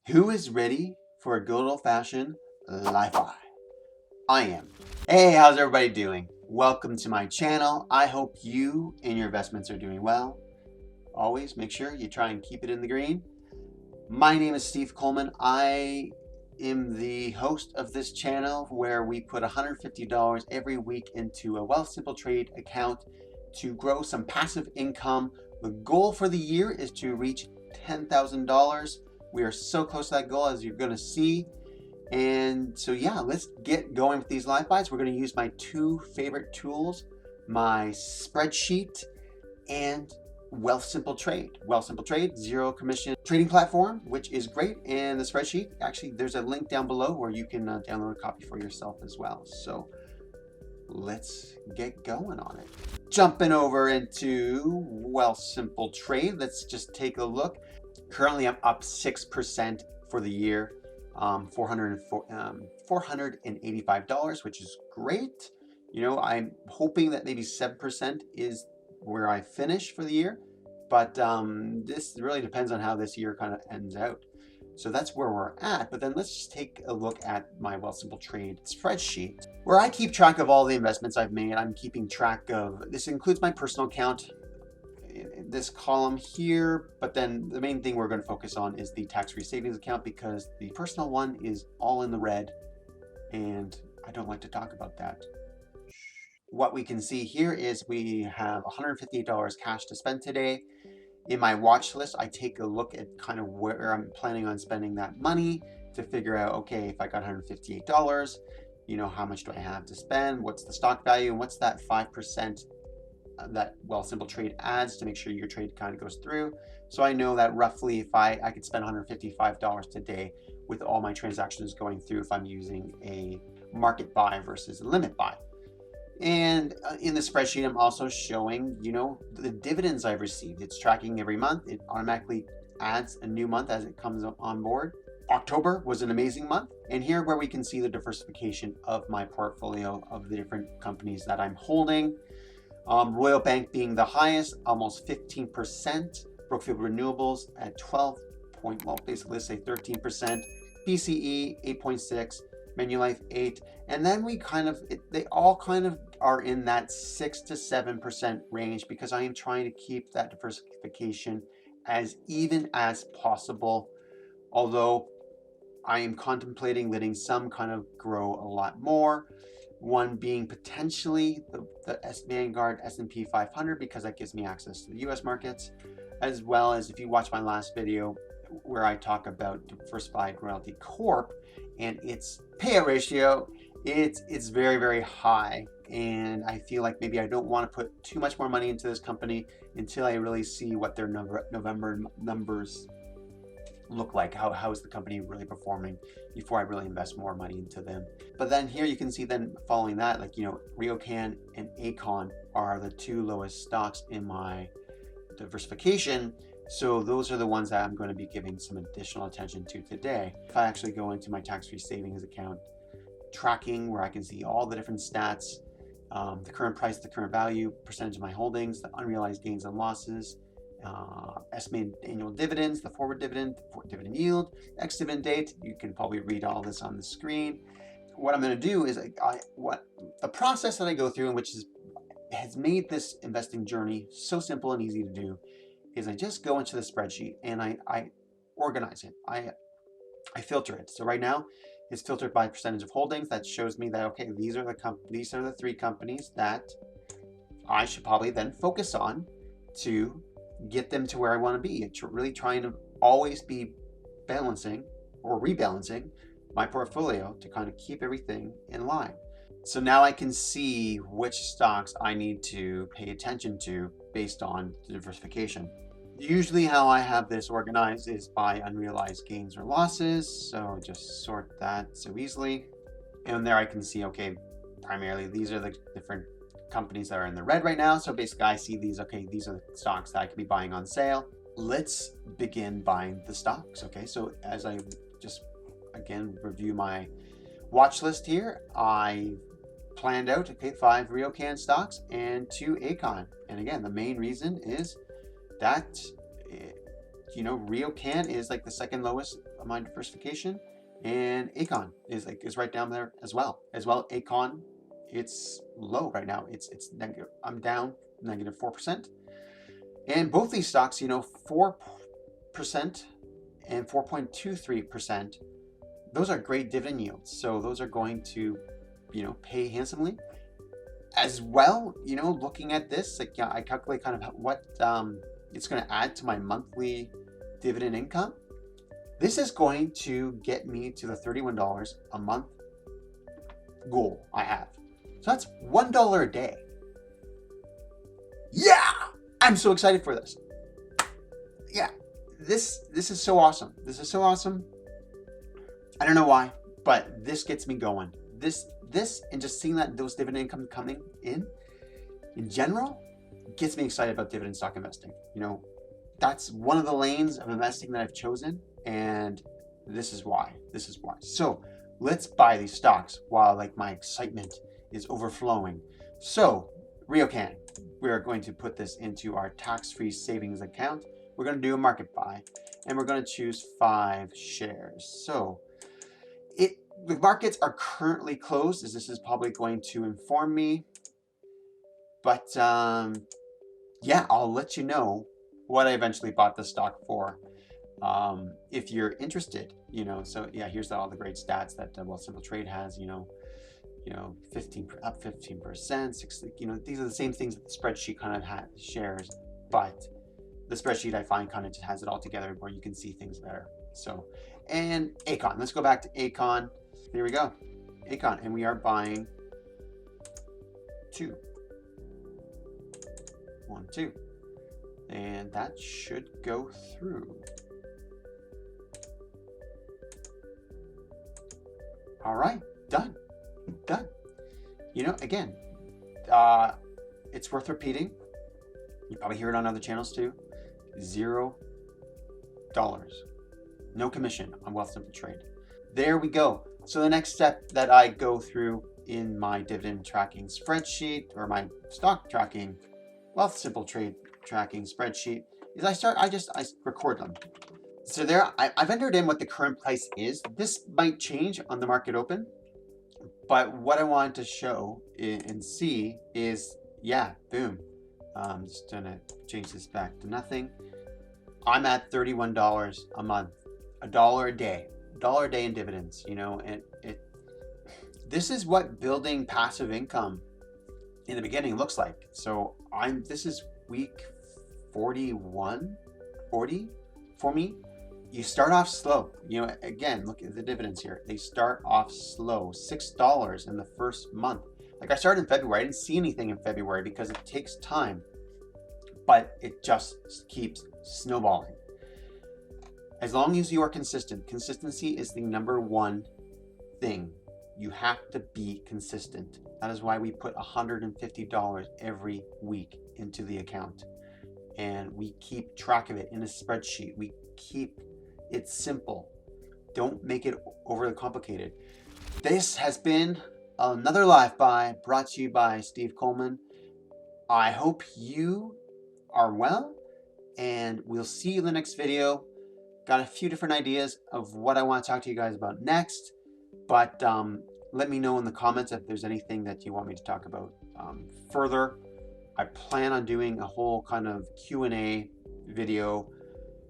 Who is ready for a good old-fashioned Li-Fi? I am. Hey, how's everybody doing? Welcome to my channel. I hope you and your investments are doing well. Always make sure you try and keep it in the green. My name is Steve Coleman. I am the host of this channel where we put $150 every week into a Wealthsimple Trade account to grow some passive income. The goal for the year is to reach $10,000. We are so close to that goal, as you're going to see. And so yeah, let's get going with these live buys. We're going to use my two favorite tools, my spreadsheet and Wealthsimple Trade. Wealthsimple Trade, zero commission trading platform, which is great. And the spreadsheet, actually, there's a link down below where you can download a copy for yourself as well. So let's get going on it. Jumping over into Wealthsimple Trade, let's just take a look. Currently, I'm up 6% for the year, $485, which is great. You know, I'm hoping that maybe 7% is where I finish for the year, but this really depends on how this year kind of ends out. So that's where we're at. But then let's just take a look at my Wealthsimple Trade spreadsheet, where I keep track of all the investments I've made. I'm keeping track of, this includes my personal account, this column here, but then the main thing we're going to focus on is the tax-free savings account, because the personal one is all in the red and I don't like to talk about that. What we can see here is we have $158 cash to spend today. In my watch list, I take a look at kind of where I'm planning on spending that money to figure out, okay, if I got $158, you know, how much do I have to spend? What's the stock value? And what's that 5% that Wealthsimple Trade adds to make sure your trade kind of goes through? So I know that roughly if I could spend $155 today with all my transactions going through if I'm using a market buy versus a limit buy. And in the spreadsheet, I'm also showing, you know, the dividends I've received. It's tracking every month. It automatically adds a new month as it comes on board. October was an amazing month. And here where we can see the diversification of my portfolio of the different companies that I'm holding. Royal Bank being the highest, almost 15%. Brookfield Renewables at 13%. PCE 8.6%. Manulife 8%, and then we kind of, they all kind of are in that 6 to 7% range, because I am trying to keep that diversification as even as possible, although I am contemplating letting some kind of grow a lot more, one being potentially the Vanguard S&P 500, because that gives me access to the US markets, as well as, if you watch my last video where I talk about Diversified Royalty Corp and its payout ratio, it's very, very high, and I feel like maybe I don't want to put too much more money into this company until I really see what their November numbers look like. How is the company really performing before I really invest more money into them. But then here you can see, then following that, like, you know, RioCan and Aecon are the two lowest stocks in my diversification. So those are the ones that I'm going to be giving some additional attention to today. If I actually go into my tax-free savings account tracking, where I can see all the different stats, the current price, the current value, percentage of my holdings, the unrealized gains and losses, estimated annual dividends, the forward dividend dividend yield, ex-dividend date. You can probably read all this on the screen. What I'm going to do is the process that I go through, and which has made this investing journey so simple and easy to do, is I just go into the spreadsheet and I organize it. I filter it. So right now it's filtered by percentage of holdings. That shows me that, okay, these are the three companies that I should probably then focus on to get them to where I want to be. It's really trying to always be balancing or rebalancing my portfolio to kind of keep everything in line. So now I can see which stocks I need to pay attention to based on the diversification. Usually how I have this organized is by unrealized gains or losses. So just sort that so easily. And there I can see, okay, primarily these are the different companies that are in the red right now. So basically I see these, okay, these are the stocks that I could be buying on sale. Let's begin buying the stocks. Okay, so as I just again review my watch list here, I planned out, okay, 5 RioCan stocks and 2 Aecon. And again, the main reason is that, you know, RioCan is like the second lowest my diversification. And Acon is right down there as well. Acon, it's low right now. It's negative. I'm down -4%. And both these stocks, 4% and 4.23%, those are great dividend yields. So those are going to, pay handsomely. As well, looking at this, I calculate kind of what it's going to add to my monthly dividend income. This is going to get me to the $31 a month goal I have. So that's $1 a day. Yeah, I'm so excited for this. Yeah, this is so awesome. This is so awesome. I don't know why, but this gets me going. This and just seeing that those dividend income coming in general gets me excited about dividend stock investing. That's one of the lanes of investing that I've chosen, and this is why. So let's buy these stocks while my excitement is overflowing. So RioCan, we are going to put this into our tax-free savings account. We're going to do a market buy, and we're going to choose 5 shares. So the markets are currently closed, as this is probably going to inform me. But yeah, I'll let you know what I eventually bought the stock for. If you're interested, so yeah, here's all the great stats that Wealthsimple Trade has, 15%, 6, these are the same things that the spreadsheet kind of shares, but the spreadsheet I find kind of just has it all together where you can see things better. So, and Acon, let's go back to Acon. Here we go, Acon, and we are buying 2, 1, 2, and that should go through. All right, done. Again, it's worth repeating. You probably hear it on other channels too. $0, no commission on Wealthsimple Trade. There we go. So the next step that I go through in my dividend tracking spreadsheet, or my stock tracking, Wealthsimple Trade tracking spreadsheet, is I record them. So there, I've entered in what the current price is. This might change on the market open, but what I wanted to show and see is, yeah, boom. I'm just gonna change this back to nothing. I'm at $31 a month, $1 a day. $1 a day in dividends, and this is what building passive income in the beginning looks like. So this is week 40 for me. You start off slow. Again, look at the dividends here. They start off slow. $6 in the first month. I started in February. I didn't see anything in February because it takes time, but it just keeps snowballing. As long as you are consistent, consistency is the #1 thing. You have to be consistent. That is why we put $150 every week into the account. And we keep track of it in a spreadsheet. We keep it simple. Don't make it overly complicated. This has been another live buy brought to you by Steve Coleman. I hope you are well, and we'll see you in the next video. Got a few different ideas of what I want to talk to you guys about next, but let me know in the comments if there's anything that you want me to talk about further. I plan on doing a whole kind of Q&A video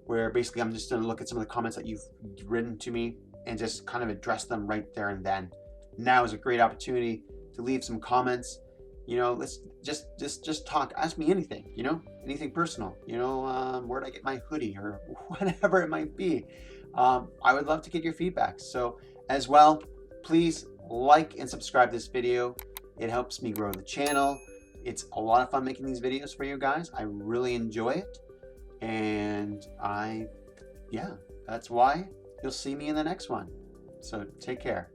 where basically I'm just going to look at some of the comments that you've written to me and just kind of address them right there and then. Now is a great opportunity to leave some comments. Let's just talk. Ask me anything, anything personal, where'd I get my hoodie or whatever it might be. I would love to get your feedback. So as well, please like and subscribe this video. It helps me grow the channel. It's a lot of fun making these videos for you guys. I really enjoy it. And that's why you'll see me in the next one. So take care.